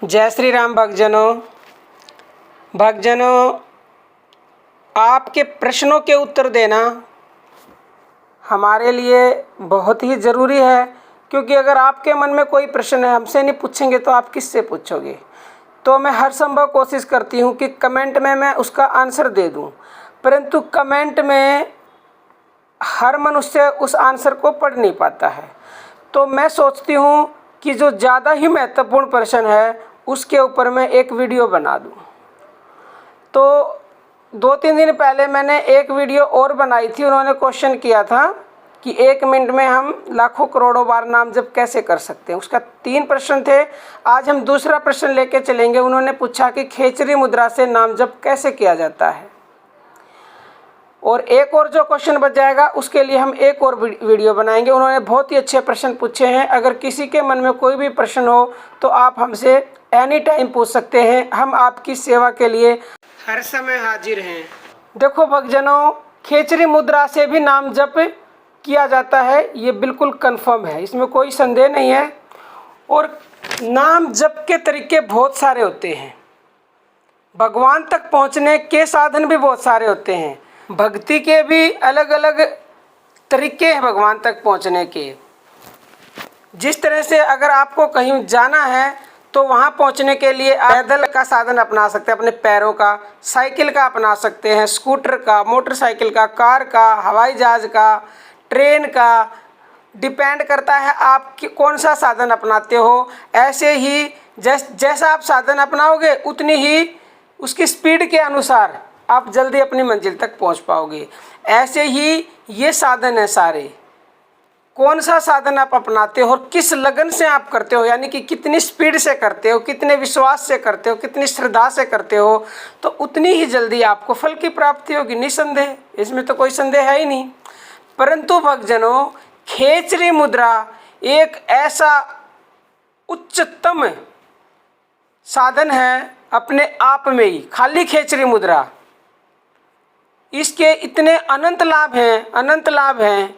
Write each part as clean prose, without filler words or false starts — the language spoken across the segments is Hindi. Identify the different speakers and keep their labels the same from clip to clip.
Speaker 1: जय श्री राम भक्तजनों। आपके प्रश्नों के उत्तर देना हमारे लिए बहुत ही ज़रूरी है, क्योंकि अगर आपके मन में कोई प्रश्न है, हमसे नहीं पूछेंगे तो आप किससे पूछोगे। तो मैं हर संभव कोशिश करती हूँ कि कमेंट में मैं उसका आंसर दे दूँ, परंतु कमेंट में हर मनुष्य उस आंसर को पढ़ नहीं पाता है। तो मैं सोचती हूँ कि जो ज़्यादा ही महत्वपूर्ण प्रश्न है उसके ऊपर मैं एक वीडियो बना दूँ। तो 2-3 दिन पहले मैंने एक वीडियो और बनाई थी। उन्होंने क्वेश्चन किया था कि 1 मिनट में हम लाखों करोड़ों बार नाम जप कैसे कर सकते हैं। उसका 3 प्रश्न थे। आज हम दूसरा प्रश्न लेके चलेंगे। उन्होंने पूछा कि खेचरी मुद्रा से नाम जप कैसे किया जाता है, और एक और जो क्वेश्चन बच जाएगा उसके लिए हम एक और वीडियो बनाएंगे। उन्होंने बहुत ही अच्छे प्रश्न पूछे हैं। अगर किसी के मन में कोई भी प्रश्न हो तो आप हमसे एनी टाइम पूछ सकते हैं। हम आपकी सेवा के लिए हर समय हाजिर हैं। देखो भक्तजनों, खेचरी मुद्रा से भी नाम जप किया जाता है, ये बिल्कुल कंफर्म है, इसमें कोई संदेह नहीं है। और नाम जप के तरीके बहुत सारे होते हैं। भगवान तक पहुंचने के साधन भी बहुत सारे होते हैं। भक्ति के भी अलग अलग तरीके हैं भगवान तक पहुंचने के। जिस तरह से अगर आपको कहीं जाना है तो वहां पहुंचने के लिए पैदल का साधन अपना सकते हैं, अपने पैरों का, साइकिल का अपना सकते हैं, स्कूटर का, मोटरसाइकिल का, कार का, हवाई जहाज़ का, ट्रेन का। डिपेंड करता है आप कौन सा साधन अपनाते हो। ऐसे ही जैसा आप साधन अपनाओगे उतनी ही उसकी स्पीड के अनुसार आप जल्दी अपनी मंजिल तक पहुंच पाओगे। ऐसे ही ये साधन है सारे। कौन सा साधन आप अपनाते हो और किस लगन से आप करते हो, यानी कि कितनी स्पीड से करते हो, कितने विश्वास से करते हो, कितनी श्रद्धा से करते हो, तो उतनी ही जल्दी आपको फल की प्राप्ति होगी, निसंदेह। इसमें तो कोई संदेह है ही नहीं। परंतु भक्तजनों, खेचरी मुद्रा एक ऐसा उच्चतम साधन है अपने आप में ही। खाली खेचरी मुद्रा, इसके इतने अनंत लाभ हैं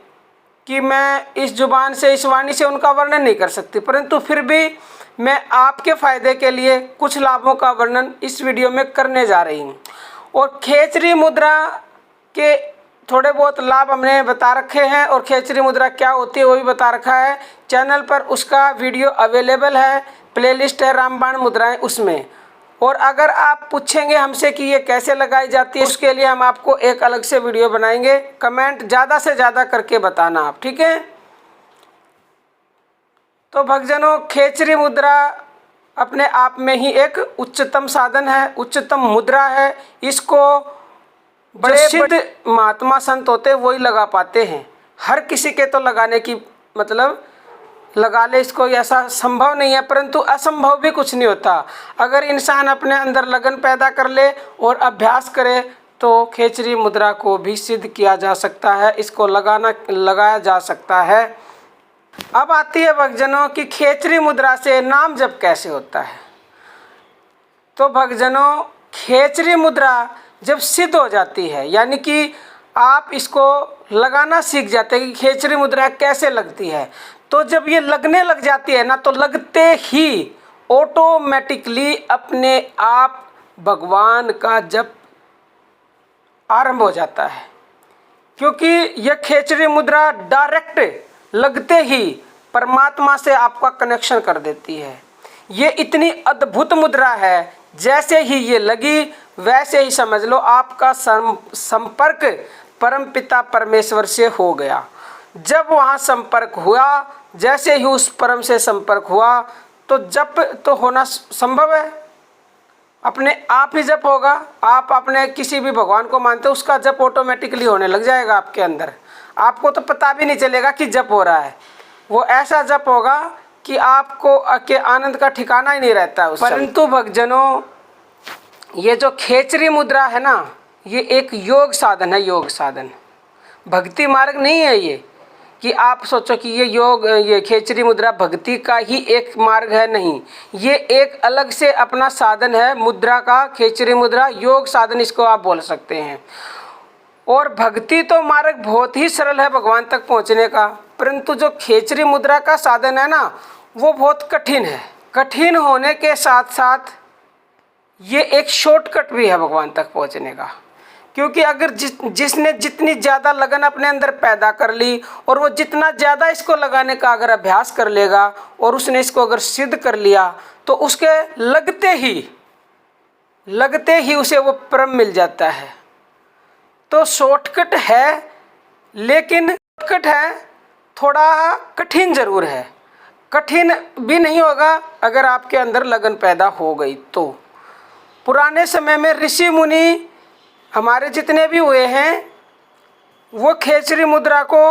Speaker 1: कि मैं इस जुबान से, इस वाणी से उनका वर्णन नहीं कर सकती। परंतु फिर भी मैं आपके फ़ायदे के लिए कुछ लाभों का वर्णन इस वीडियो में करने जा रही हूँ। और खेचरी मुद्रा के थोड़े बहुत लाभ हमने बता रखे हैं, और खेचरी मुद्रा क्या होती है वो भी बता रखा है। चैनल पर उसका वीडियो अवेलेबल है, प्लेलिस्ट है रामबाण मुद्राएं, उसमें। और अगर आप पूछेंगे हमसे कि ये कैसे लगाई जाती है, उसके लिए हम आपको एक अलग से वीडियो बनाएंगे। कमेंट ज़्यादा से ज़्यादा करके बताना आप, ठीक है। तो भक्तजनों, खेचरी मुद्रा अपने आप में ही एक उच्चतम साधन है, उच्चतम मुद्रा है। इसको बड़े सिद्ध महात्मा संत होते वही लगा पाते हैं। हर किसी के तो लगाने की मतलब लगा ले इसको, ऐसा संभव नहीं है। परंतु असंभव भी कुछ नहीं होता। अगर इंसान अपने अंदर लगन पैदा कर ले और अभ्यास करे तो खेचरी मुद्रा को भी सिद्ध किया जा सकता है, इसको लगाया जा सकता है। अब आती है भक्तजनों कि खेचरी मुद्रा से नाम जप कैसे होता है। तो भक्तजनों, खेचरी मुद्रा जब सिद्ध हो जाती है, यानी कि आप इसको लगाना सीख जाते हैं कि खेचरी मुद्रा कैसे लगती है, तो जब ये लगने लग जाती है ना, तो लगते ही ऑटोमेटिकली अपने आप भगवान का जप आरंभ हो जाता है। क्योंकि यह खेचरी मुद्रा डायरेक्ट लगते ही परमात्मा से आपका कनेक्शन कर देती है। ये इतनी अद्भुत मुद्रा है, जैसे ही ये लगी वैसे ही समझ लो आपका संपर्क परमपिता परमेश्वर से हो गया। जब वहाँ संपर्क हुआ, जैसे ही उस परम से संपर्क हुआ, तो जप तो होना संभव है, अपने आप ही जप होगा। आप अपने किसी भी भगवान को मानते हो, उसका जप ऑटोमेटिकली होने लग जाएगा आपके अंदर। आपको तो पता भी नहीं चलेगा कि जप हो रहा है। वो ऐसा जप होगा कि आपको के आनंद का ठिकाना ही नहीं रहता है उस समय। परंतु भक्तजनों, ये जो खेचरी मुद्रा है ना, ये एक योग साधन है, योग साधन, भक्ति मार्ग नहीं है ये। कि आप सोचो कि ये खेचरी मुद्रा भक्ति का ही एक मार्ग है, नहीं। ये एक अलग से अपना साधन है मुद्रा का। खेचरी मुद्रा योग साधन इसको आप बोल सकते हैं। और भक्ति तो मार्ग बहुत ही सरल है भगवान तक पहुंचने का, परंतु जो खेचरी मुद्रा का साधन है ना, वो बहुत कठिन है। कठिन होने के साथ साथ ये एक शॉर्टकट भी है भगवान तक पहुंचने का। क्योंकि अगर जिसने जितनी ज़्यादा लगन अपने अंदर पैदा कर ली और वो जितना ज़्यादा इसको लगाने का अगर अभ्यास कर लेगा और उसने इसको अगर सिद्ध कर लिया तो उसके लगते ही उसे वो परम मिल जाता है। तो शॉर्टकट है, लेकिन शॉर्टकट है थोड़ा कठिन ज़रूर है। कठिन भी नहीं होगा अगर आपके अंदर लगन पैदा हो गई तो। पुराने समय में ऋषि मुनि हमारे जितने भी हुए हैं वो खेचरी मुद्रा को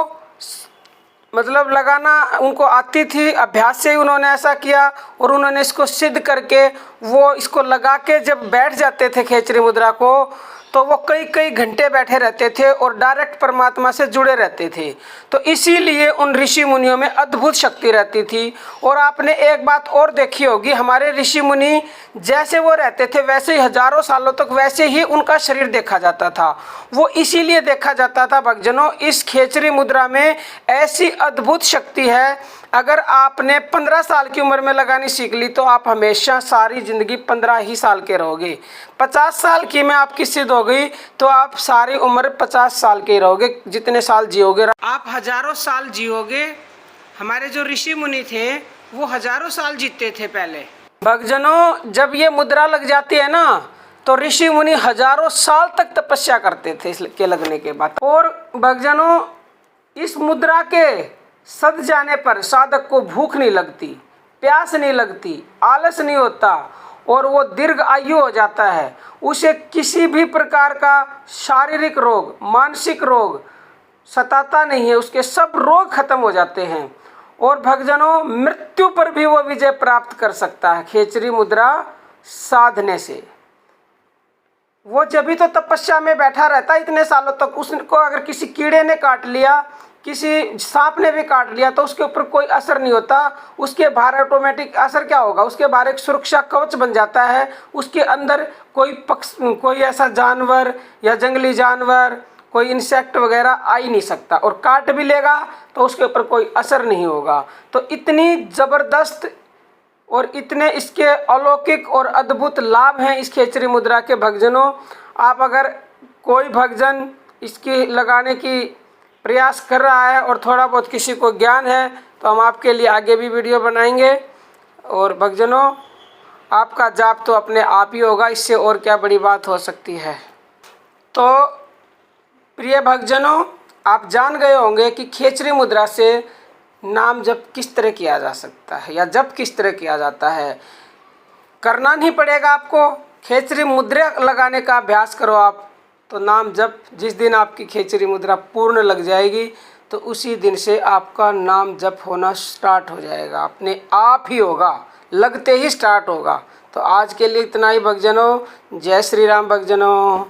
Speaker 1: मतलब लगाना उनको आती थी, अभ्यास से ही उन्होंने ऐसा किया और उन्होंने इसको सिद्ध करके वो इसको लगा के जब बैठ जाते थे खेचरी मुद्रा को तो वो कई कई घंटे बैठे रहते थे और डायरेक्ट परमात्मा से जुड़े रहते थे। तो इसीलिए उन ऋषि मुनियों में अद्भुत शक्ति रहती थी। और आपने एक बात और देखी होगी, हमारे ऋषि मुनि जैसे वो रहते थे वैसे ही हजारों सालों तक वैसे ही उनका शरीर देखा जाता था। वो इसीलिए देखा जाता था भक्तजनों, इस खेचरी मुद्रा में ऐसी अद्भुत शक्ति है, अगर आपने 15 साल की उम्र में लगानी सीख ली तो आप हमेशा सारी ज़िंदगी 15 ही साल के रहोगे। 50 साल की में आपकी सिद्ध हो गई तो आप सारी उम्र 50 साल के रहोगे, जितने साल जियोगे आप हजारों साल जियोगे। हमारे जो ऋषि मुनि थे वो हजारों साल जीते थे पहले। भक्तजनों जब ये मुद्रा लग जाती है ना तो ऋषि मुनि हजारों साल तक तपस्या करते थे इसके लगने के बाद। और भक्तजनों इस मुद्रा के सद जाने पर साधक को भूख नहीं लगती, प्यास नहीं लगती, आलस नहीं होता और वो दीर्घ आयु हो जाता है। उसे किसी भी प्रकार का शारीरिक रोग, मानसिक रोग सताता नहीं है, उसके सब रोग खत्म हो जाते हैं। और भक्तजनों मृत्यु पर भी वो विजय प्राप्त कर सकता है खेचरी मुद्रा साधने से। वो जब भी तो तपस्या में बैठा रहता है इतने सालों तक। उसको अगर किसी कीड़े ने काट लिया, किसी सांप ने भी काट लिया तो उसके ऊपर कोई असर नहीं होता। उसके बाहर ऑटोमेटिक असर क्या होगा, उसके बाहर एक सुरक्षा कवच बन जाता है। उसके अंदर कोई ऐसा जानवर या जंगली जानवर, कोई इंसेक्ट वगैरह आ ही नहीं सकता। और काट भी लेगा तो उसके ऊपर कोई असर नहीं होगा। तो इतनी ज़बरदस्त और इतने इसके अलौकिक और अद्भुत लाभ हैं इस खेचरी मुद्रा के भक्तजनों। आप अगर कोई भक्तजन इसकी लगाने की प्रयास कर रहा है और थोड़ा बहुत किसी को ज्ञान है तो हम आपके लिए आगे भी वीडियो बनाएंगे। और भक्तजनों आपका जाप तो अपने आप ही होगा, इससे और क्या बड़ी बात हो सकती है। तो प्रिय भक्तजनों आप जान गए होंगे कि खेचरी मुद्रा से नाम जप किस तरह किया जा सकता है या जप किस तरह किया जाता है। करना नहीं पड़ेगा आपको, खेचरी मुद्रा लगाने का अभ्यास करो आप तो नाम जप जिस दिन आपकी खेचरी मुद्रा पूर्ण लग जाएगी तो उसी दिन से आपका नाम जप होना स्टार्ट हो जाएगा, अपने आप ही होगा, लगते ही स्टार्ट होगा। तो आज के लिए इतना ही भक्तजनों। जय श्री राम भक्तजनों।